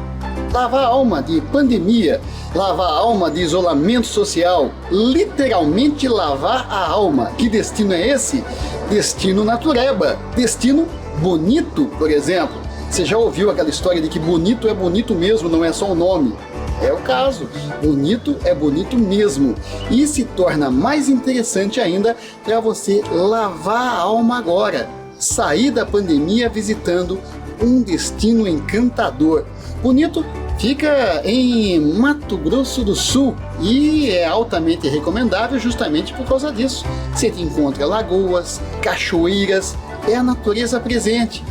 Lavar a alma de pandemia, lavar a alma de isolamento social, literalmente lavar a alma. Que destino é esse? Destino Natureba, destino Bonito, por exemplo. Você já ouviu aquela história de que bonito é bonito mesmo, não é só o nome? É o caso, bonito é bonito mesmo. E se torna mais interessante ainda para você lavar a alma agora. Sair da pandemia visitando um destino encantador. Bonito fica em Mato Grosso do Sul e é altamente recomendável justamente por causa disso. Você encontra lagoas, cachoeiras, é a natureza presente.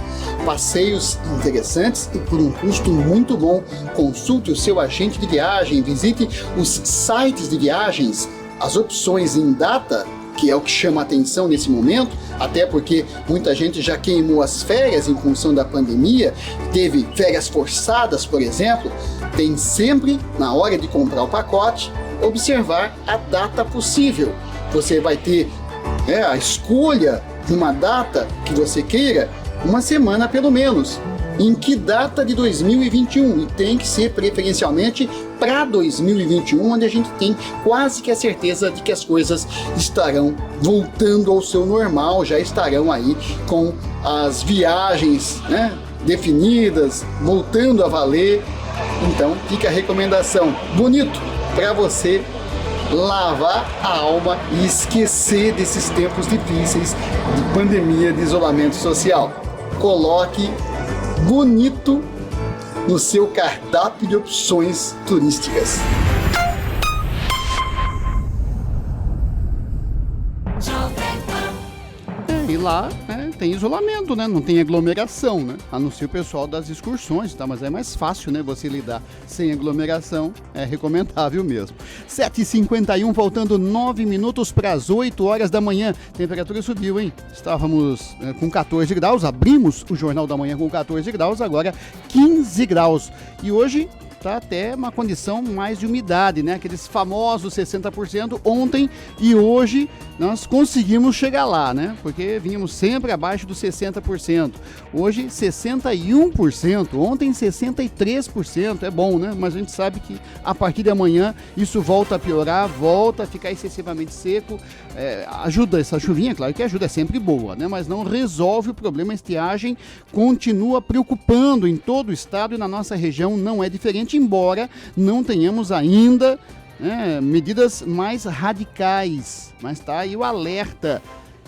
Passeios interessantes e por um custo muito bom. Consulte o seu agente de viagem, visite os sites de viagens, as opções em data, que é o que chama a atenção nesse momento, até porque muita gente já queimou as férias em função da pandemia, teve férias forçadas, por exemplo. Tem sempre, na hora de comprar o pacote, observar a data possível. Você vai ter a escolha de uma data que você queira, uma semana pelo menos. Em que data de 2021? E tem que ser preferencialmente para 2021, onde a gente tem quase que a certeza de que as coisas estarão voltando ao seu normal, já estarão aí com as viagens definidas, voltando a valer. Então fica a recomendação, bonito, para você lavar a alma e esquecer desses tempos difíceis de pandemia, de isolamento social. Coloque Bonito no seu cardápio de opções turísticas. E lá tem isolamento, não tem aglomeração, a não ser o pessoal das excursões, tá? Mas é mais fácil, você lidar sem aglomeração, é recomendável mesmo. 7h51, faltando 9 minutos para as 8 horas da manhã. Temperatura subiu, hein? Estávamos com 14 graus, abrimos o Jornal da Manhã com 14 graus, agora 15 graus. E hoje tá até uma condição mais de umidade, aqueles famosos 60% ontem e hoje nós conseguimos chegar lá, porque vínhamos sempre abaixo dos 60%. Hoje 61%, ontem 63%, é bom, mas a gente sabe que a partir de amanhã isso volta a piorar, volta a ficar excessivamente seco. Ajuda essa chuvinha, claro que ajuda, é sempre boa, mas não resolve o problema. A estiagem continua preocupando em todo o estado e na nossa região não é diferente, embora não tenhamos ainda medidas mais radicais, mas tá aí o alerta.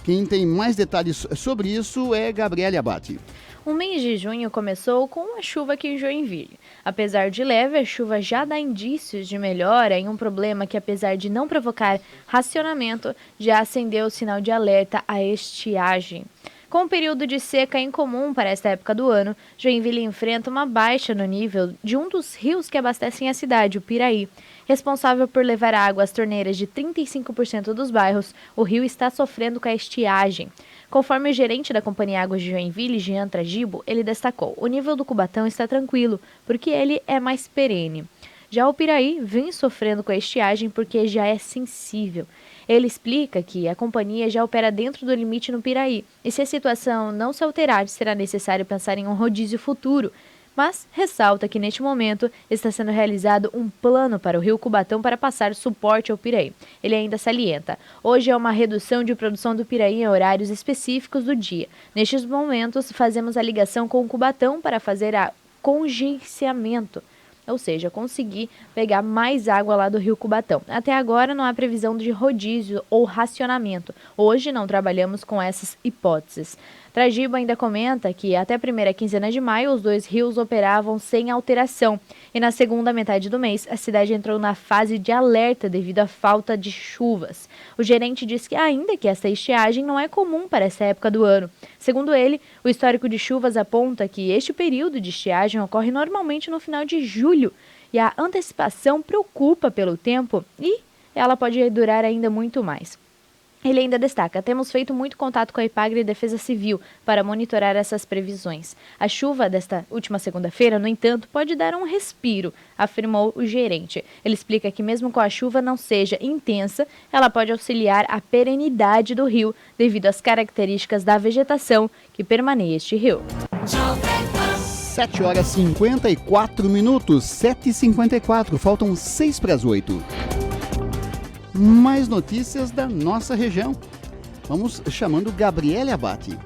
Quem tem mais detalhes sobre isso é Gabriela Abate. O mês de junho começou com uma chuva aqui em Joinville. Apesar de leve, a chuva já dá indícios de melhora em um problema que, apesar de não provocar racionamento, já acendeu o sinal de alerta à estiagem. Com um período de seca incomum para esta época do ano, Joinville enfrenta uma baixa no nível de um dos rios que abastecem a cidade, o Piraí. Responsável por levar água às torneiras de 35% dos bairros, o rio está sofrendo com a estiagem. Conforme o gerente da Companhia Águas de Joinville, Jean Tragibo, ele destacou: o nível do Cubatão está tranquilo, porque ele é mais perene. Já o Piraí vem sofrendo com a estiagem porque já é sensível. Ele explica que a companhia já opera dentro do limite no Piraí e se a situação não se alterar, será necessário pensar em um rodízio futuro. Mas ressalta que neste momento está sendo realizado um plano para o Rio Cubatão para passar suporte ao Piraí. Ele ainda salienta: hoje é uma redução de produção do Piraí em horários específicos do dia. Nestes momentos, fazemos a ligação com o Cubatão para fazer a congenciamento, ou seja, conseguir pegar mais água lá do Rio Cubatão. Até agora não há previsão de rodízio ou racionamento. Hoje não trabalhamos com essas hipóteses. Tragiba ainda comenta que até a primeira quinzena de maio os 2 rios operavam sem alteração e na segunda metade do mês a cidade entrou na fase de alerta devido à falta de chuvas. O gerente diz que ainda que essa estiagem não é comum para essa época do ano. Segundo ele, o histórico de chuvas aponta que este período de estiagem ocorre normalmente no final de julho e a antecipação preocupa pelo tempo e ela pode durar ainda muito mais. Ele ainda destaca: temos feito muito contato com a Ipagre e Defesa Civil para monitorar essas previsões. A chuva desta última segunda-feira, no entanto, pode dar um respiro, afirmou o gerente. Ele explica que mesmo com a chuva não seja intensa, ela pode auxiliar a perenidade do rio devido às características da vegetação que permeia este rio. 7 horas 54 minutos, 7h54, faltam 6 para as 8. Mais notícias da nossa região. Vamos chamando Gabriele Abate.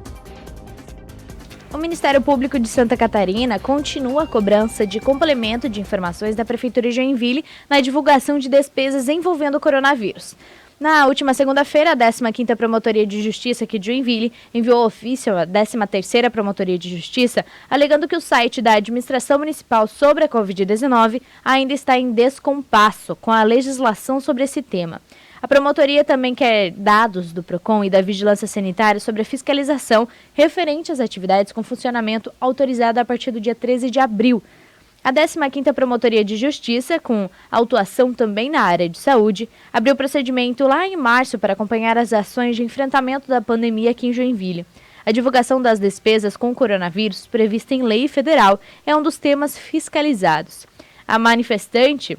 O Ministério Público de Santa Catarina continua a cobrança de complemento de informações da Prefeitura de Joinville na divulgação de despesas envolvendo o coronavírus. Na última segunda-feira, a 15ª Promotoria de Justiça aqui de Joinville enviou ofício à 13ª Promotoria de Justiça, alegando que o site da Administração Municipal sobre a Covid-19 ainda está em descompasso com a legislação sobre esse tema. A promotoria também quer dados do PROCON e da Vigilância Sanitária sobre a fiscalização referente às atividades com funcionamento autorizado a partir do dia 13 de abril. A 15ª Promotoria de Justiça, com autuação também na área de saúde, abriu procedimento lá em março para acompanhar as ações de enfrentamento da pandemia aqui em Joinville. A divulgação das despesas com o coronavírus, prevista em lei federal, é um dos temas fiscalizados. A manifestação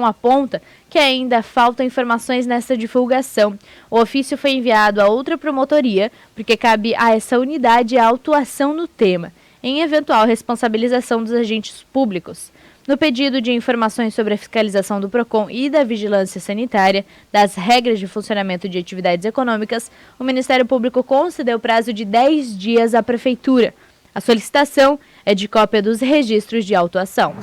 aponta que ainda faltam informações nessa divulgação. O ofício foi enviado a outra promotoria, porque cabe a essa unidade a autuação no tema, em eventual responsabilização dos agentes públicos. No pedido de informações sobre a fiscalização do PROCON e da vigilância sanitária, das regras de funcionamento de atividades econômicas, o Ministério Público concedeu prazo de 10 dias à Prefeitura. A solicitação é de cópia dos registros de autuação.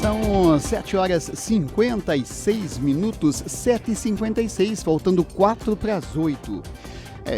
São 7 horas 56 minutos, 7h56, faltando 4 para as 8.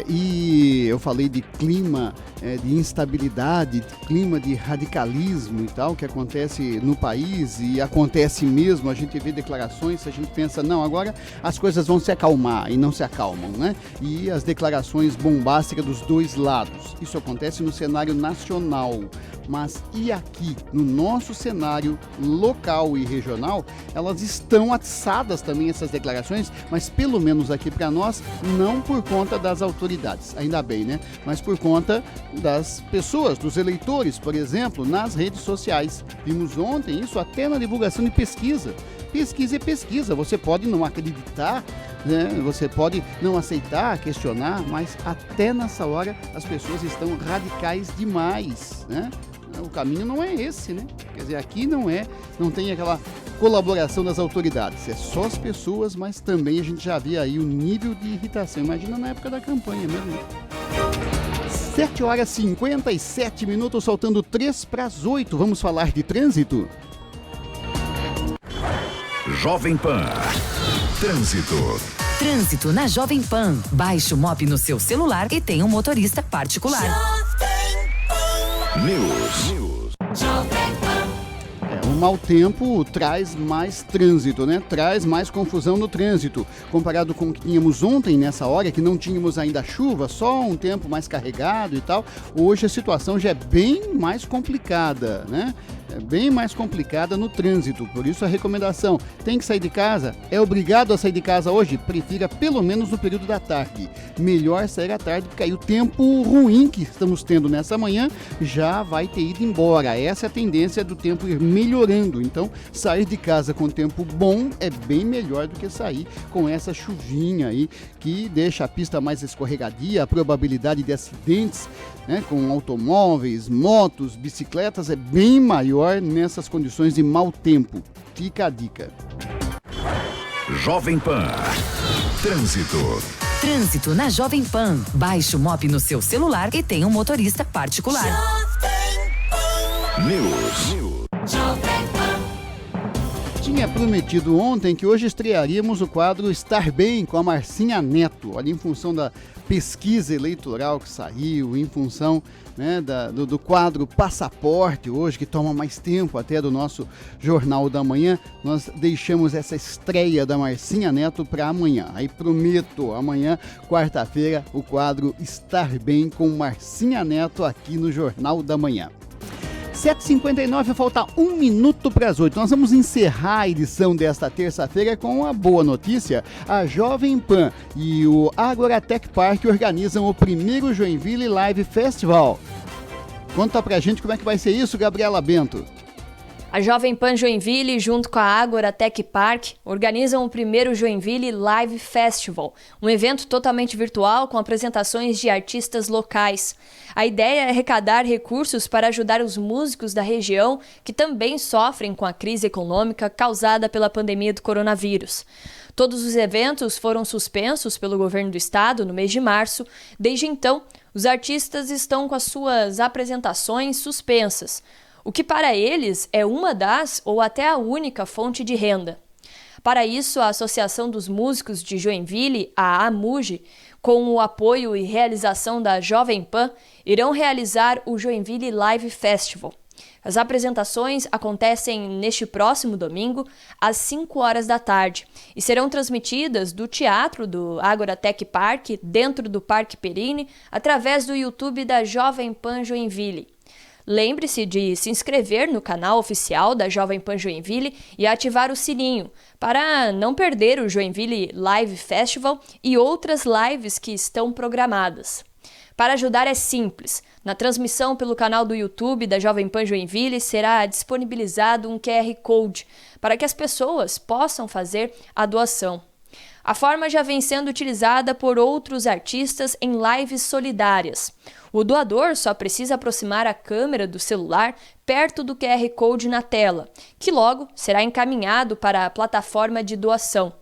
E eu falei de clima de instabilidade, clima de radicalismo e tal, que acontece no país e acontece mesmo. A gente vê declarações, a gente pensa, não, agora as coisas vão se acalmar e não se acalmam, né? E as declarações bombásticas dos dois lados. Isso acontece no cenário nacional, mas e aqui, no nosso cenário local e regional, elas estão atiçadas também, essas declarações, mas pelo menos aqui para nós, não por conta das autoridades, ainda bem, né? Mas por conta das pessoas, dos eleitores, por exemplo, nas redes sociais. Vimos ontem isso até na divulgação de pesquisa. Pesquisa é pesquisa, você pode não acreditar, né? Você pode não aceitar, questionar, mas até nessa hora as pessoas estão radicais demais, né? O caminho não é esse, né? Quer dizer, aqui não tem aquela colaboração das autoridades, é só as pessoas, mas também a gente já vê aí o nível de irritação. Imagina na época da campanha mesmo, né? 7 horas 57 minutos, faltando 3 para as 8. Vamos falar de trânsito? Jovem Pan. Trânsito. Trânsito na Jovem Pan. Baixe o MOP no seu celular e tenha um motorista particular. News. O mau tempo traz mais trânsito, né? Traz mais confusão no trânsito. Comparado com o que tínhamos ontem, nessa hora, que não tínhamos ainda chuva, só um tempo mais carregado e tal, hoje a situação já é bem mais complicada, né? bem mais complicada no trânsito. Por isso a recomendação, tem que sair de casa? É obrigado a sair de casa hoje? Prefira pelo menos no período da tarde. Melhor sair à tarde, porque aí o tempo ruim que estamos tendo nessa manhã já vai ter ido embora. Essa é a tendência do tempo ir melhorando. Então, sair de casa com tempo bom é bem melhor do que sair com essa chuvinha aí, que deixa a pista mais escorregadia, a probabilidade de acidentes, né, com automóveis, motos, bicicletas é bem maior nessas condições de mau tempo. Fica a dica. Jovem Pan. Trânsito. Trânsito na Jovem Pan. Baixe o MOP no seu celular e tenha um motorista particular. News. Tinha prometido ontem que hoje estrearíamos o quadro Estar Bem com a Marcinha Neto. Olha, em função da pesquisa eleitoral que saiu, em função, né, do quadro Passaporte hoje, que toma mais tempo até do nosso Jornal da Manhã, nós deixamos essa estreia da Marcinha Neto para amanhã. Aí prometo, amanhã, quarta-feira, o quadro Estar Bem com Marcinha Neto aqui no Jornal da Manhã. 7h59, falta 1 minuto para as 8. Nós vamos encerrar a edição desta terça-feira com uma boa notícia. A Jovem Pan e o Agoratech Park organizam o primeiro Joinville Live Festival. Conta pra gente como é que vai ser isso, Gabriela Bento. A Jovem Pan Joinville, junto com a Agoratech Park, organizam o primeiro Joinville Live Festival, um evento totalmente virtual com apresentações de artistas locais. A ideia é arrecadar recursos para ajudar os músicos da região que também sofrem com a crise econômica causada pela pandemia do coronavírus. Todos os eventos foram suspensos pelo governo do estado no mês de março. Desde então, os artistas estão com as suas apresentações suspensas, o que para eles é uma das ou até a única fonte de renda. Para isso, a Associação dos Músicos de Joinville, a AMUG, com o apoio e realização da Jovem Pan, irão realizar o Joinville Live Festival. As apresentações acontecem neste próximo domingo, às 5 horas da tarde, e serão transmitidas do Teatro do Agoratech Park, dentro do Parque Perini, através do YouTube da Jovem Pan Joinville. Lembre-se de se inscrever no canal oficial da Jovem Pan Joinville e ativar o sininho para não perder o Joinville Live Festival e outras lives que estão programadas. Para ajudar é simples. Na transmissão pelo canal do YouTube da Jovem Pan Joinville será disponibilizado um QR Code para que as pessoas possam fazer a doação. A forma já vem sendo utilizada por outros artistas em lives solidárias. O doador só precisa aproximar a câmera do celular perto do QR Code na tela, que logo será encaminhado para a plataforma de doação.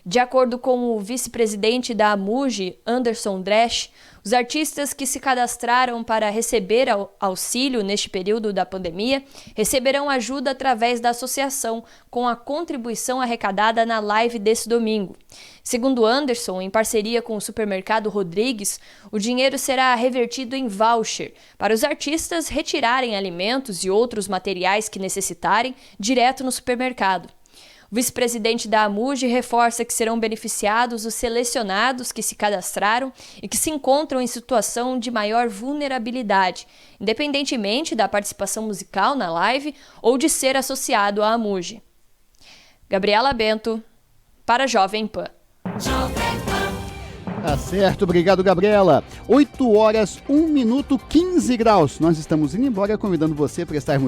De acordo com o vice-presidente da AMUG, Anderson Dresch, os artistas que se cadastraram para receber auxílio neste período da pandemia receberão ajuda através da associação, com a contribuição arrecadada na live desse domingo. Segundo Anderson, em parceria com o supermercado Rodrigues, o dinheiro será revertido em voucher para os artistas retirarem alimentos e outros materiais que necessitarem direto no supermercado. O vice-presidente da AMUG reforça que serão beneficiados os selecionados que se cadastraram e que se encontram em situação de maior vulnerabilidade, independentemente da participação musical na live ou de ser associado à AMUG. Gabriela Bento, para a Jovem Pan. Tá certo, obrigado, Gabriela. 8 horas, 1 minuto, 15 graus. Nós estamos indo embora, convidando você para estarmos